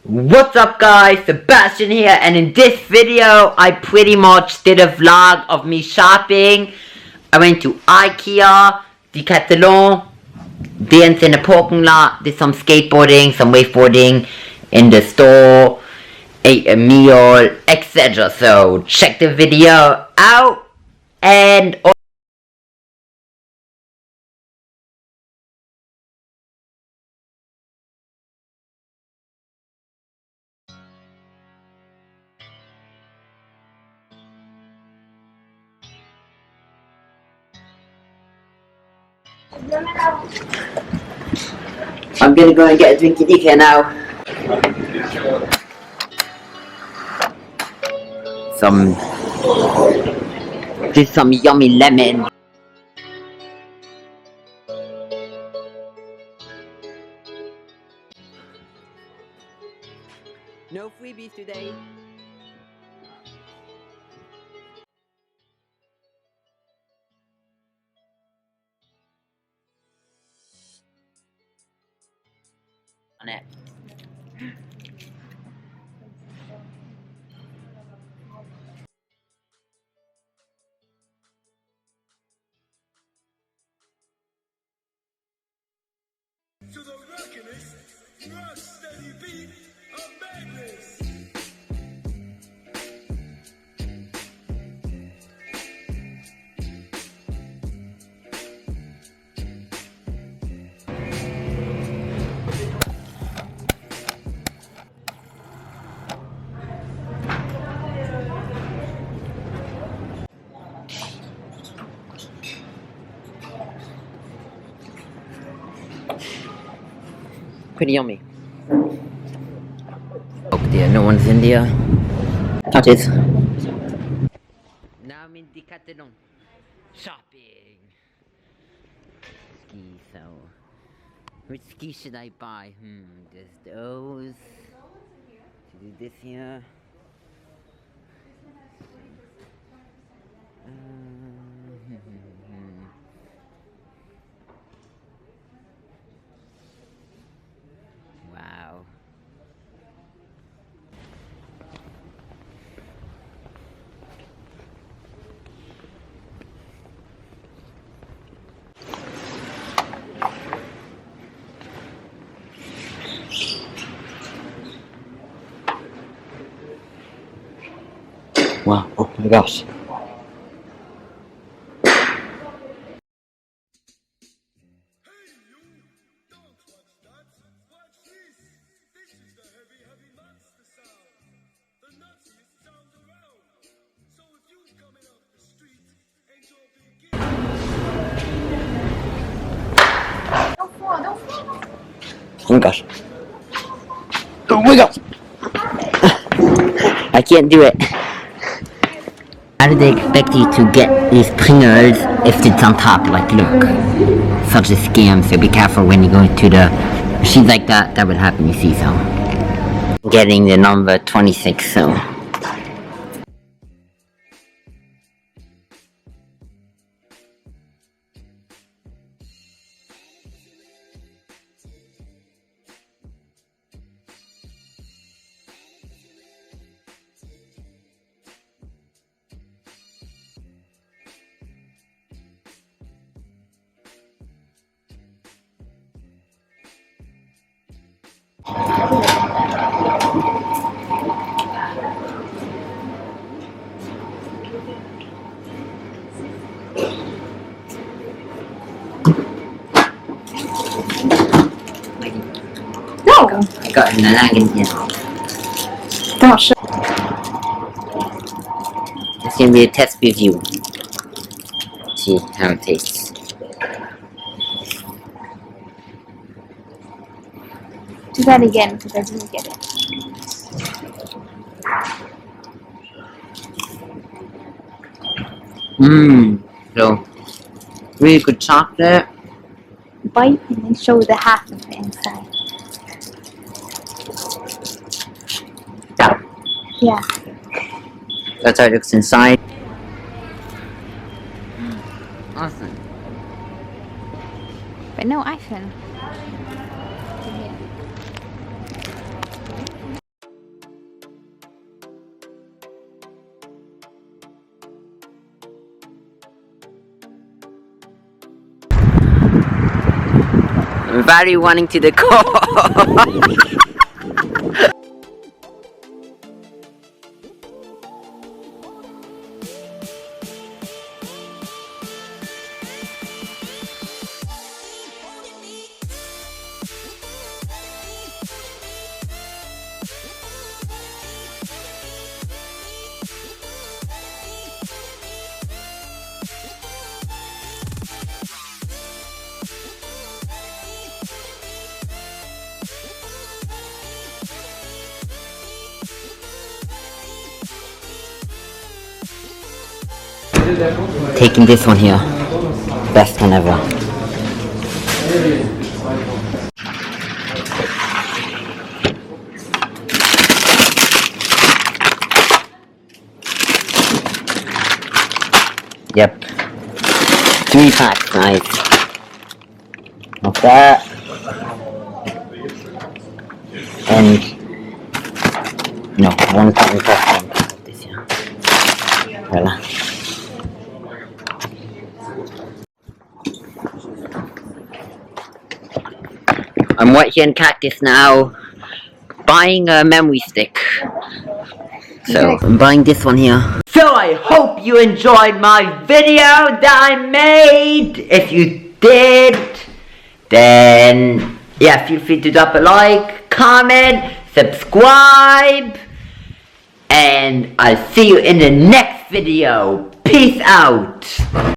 What's up guys, Sebastian here, and in this video I pretty much did a vlog of me shopping. I went to Ikea, Decathlon, danced in the parking lot, did some skateboarding, some wakeboarding in the store, ate a meal, etc. So check the video out, and I'm gonna go and get a drink in Ikea now. Just some yummy lemon. No freebies today. On it. To the rockinest, rock steady beat of madness. Pretty yummy. Oh dear, no one's in there. That is. Now I'm in Decathlon. Shopping. Ski, so. Which ski should I buy? There's those. Should do this here. Wow. Wow, oh my gosh. Oh my gosh. Oh my gosh. I can't do it. How did they expect you to get these Pringles if it's on top? Like, look. Such a scam, so be careful when you go to the machines like that. That would happen, you see, so. Getting the number 26, so. No! I got an lag in here. Not sure. It's gonna be a test review. See how it tastes. Do that again because I didn't get it. So, really good chocolate. Bite and then show the half of the inside. Yeah. That's how it looks inside. Awesome. But no iPhone. Very wanting to the core. Taking this one here. Best one ever. Yep. 3 packs, nice. Of that. And no, 1 pack of this here. Voila. I'm right here in Cactus now, buying a memory stick. So, I'm buying this one here. So I hope you enjoyed my video that I made. If you did, then yeah, feel free to drop a like, comment, subscribe, and I'll see you in the next video. Peace out.